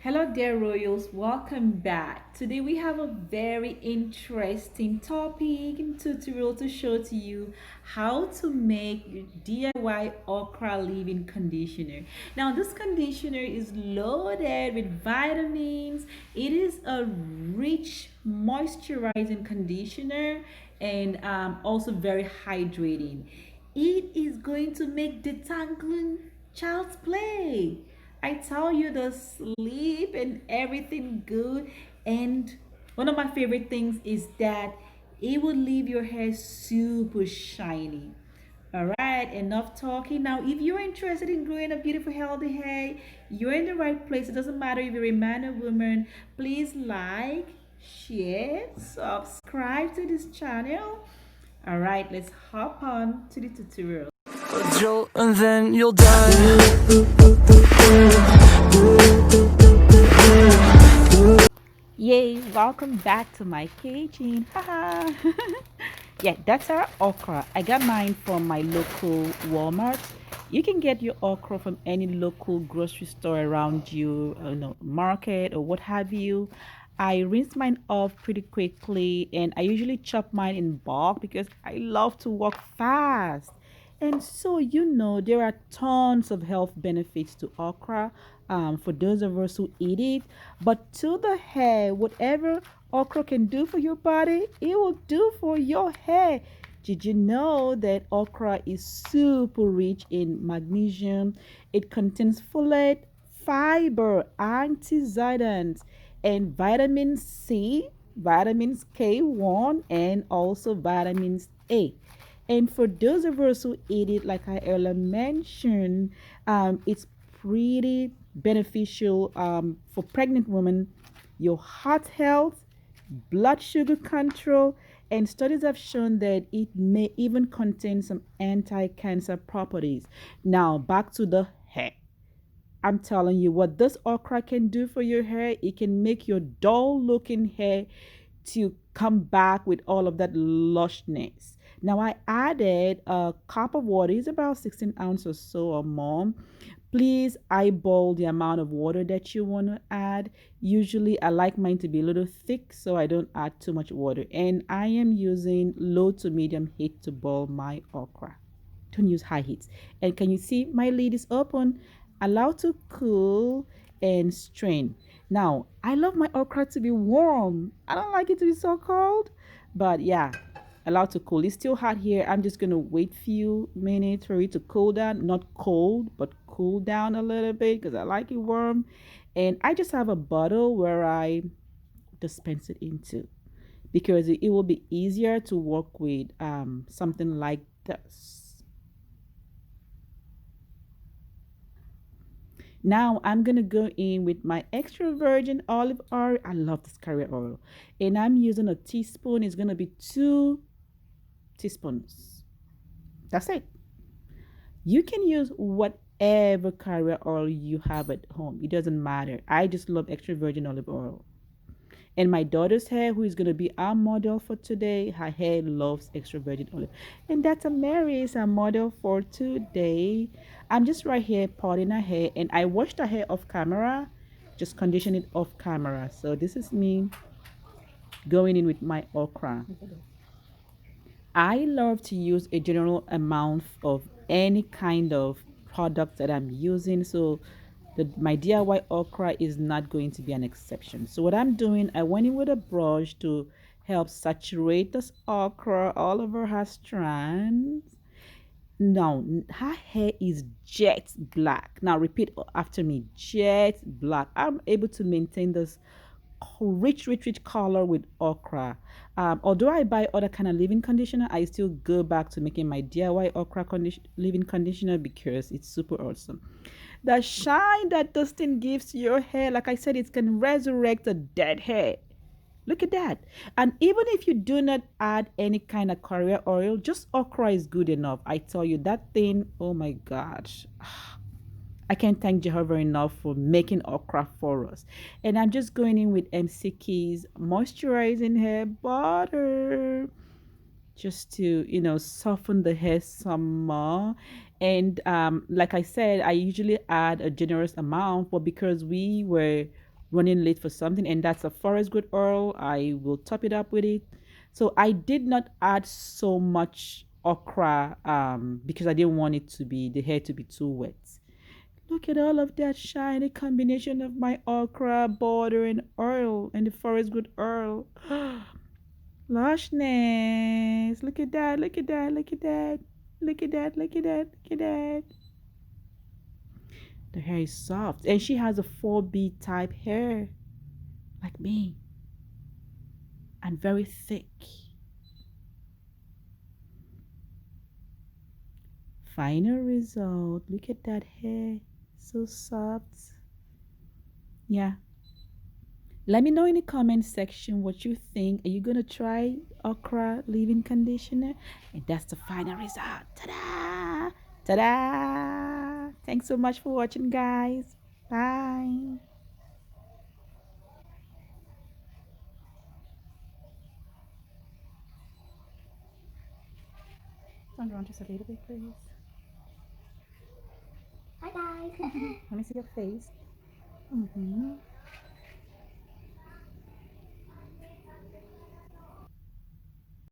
Hello there, Royals. Welcome back. Today we have a very interesting topic and tutorial to show to you how to make your DIY Okra leave-in conditioner. Now, this conditioner is loaded with vitamins. It is a rich moisturizing conditioner and also very hydrating. It is going to make detangling child's play. I tell you, the sleep and everything good. And one of my favorite things is that it will leave your hair super shiny. All right, enough talking. Now, if you're interested in growing a beautiful, healthy hair, you're in the right place. It doesn't matter if you're a man or woman. Please like, share, subscribe to this channel. All right, let's hop on to the tutorial. A jolt and then you'll die. Yay, welcome back to my kitchen. Haha. Yeah, that's our okra. I got mine from my local Walmart. You can get your okra from any local grocery store around you, market or what have you. I rinse mine off pretty quickly and I usually chop mine in bulk because I love to work fast. And so, there are tons of health benefits to okra for those of us who eat it. But to the hair, whatever okra can do for your body, it will do for your hair. Did you know that okra is super rich in magnesium? It contains folate, fiber, antioxidants, and vitamin C, vitamins K1, and also vitamins A. And for those of us who eat it, like I earlier mentioned, it's pretty beneficial for pregnant women, your heart health, blood sugar control, and studies have shown that it may even contain some anti-cancer properties. Now, back to the hair. I'm telling you what this okra can do for your hair. It can make your dull looking hair to come back with all of that lushness. Now I added a cup of water. It's about 16 ounces or so or more. Please eyeball the amount of water that you want to add. Usually I like mine to be a little thick so I don't add too much water. And I am using low to medium heat to boil my okra. Don't use high heat. And can you see my lid is open? Allow to cool and strain. Now, I love my okra to be warm. I don't like it to be so cold. But yeah, allow to cool. It's still hot here. I'm just gonna wait few minutes for it to cool down. Not cold, but cool down a little bit because I like it warm. And I just have a bottle where I dispense it into because it will be easier to work with something like this. Now I'm gonna go in with my extra virgin olive oil. I love this carrier oil. And I'm using a teaspoon. It's gonna be 2 teaspoons. That's it. You can use whatever carrier oil you have at home. It doesn't matter. I just love extra virgin olive oil. And my daughter's hair, who is going to be our model for today, her hair loves extra virgin olive. And that's a Mary is our model for today. I'm just right here parting her hair, and I washed her hair off camera, just condition it off camera. So this is me going in with my okra. I love to use a general amount of any kind of product that I'm using. So my DIY okra is not going to be an exception. So what I'm doing, I went in with a brush to help saturate this okra all over her strands. Now, her hair is jet black. Now, repeat after me, jet black. I'm able to maintain this rich color with okra. Although I buy other kind of leave-in conditioner, I still go back to making my DIY okra leave-in conditioner because it's super awesome. The shine that this thing gives to your hair, like I said, it can resurrect a dead hair. Look at that. And even if you do not add any kind of carrier oil, just okra is good enough. I tell you, that thing, oh my gosh. I can't thank Jehovah enough for making okra for us. And I'm just going in with Emsikiz moisturizing hair butter just to, soften the hair some more. And like I said, I usually add a generous amount, but because we were running late for something, and that's a forest growth oil. I will top it up with it. So I did not add so much okra because I didn't want it to be the hair to be too wet. Look at all of that shiny combination of my okra, butter, and oil, and the forest growth oil. Lushness. Look at that, look at that, look at that. Look at that, look at that, look at that. The hair is soft, and she has a 4B type hair like me, and very thick. Final result. Look at that hair. So soft. Yeah. Let me know in the comment section what you think. Are you gonna try okra leave-in conditioner? And that's the final result. Ta-da! Ta-da! Thanks so much for watching, guys. Bye. Turn around just a little bit, please. Hi guys. Let me see your face. Mm-hmm.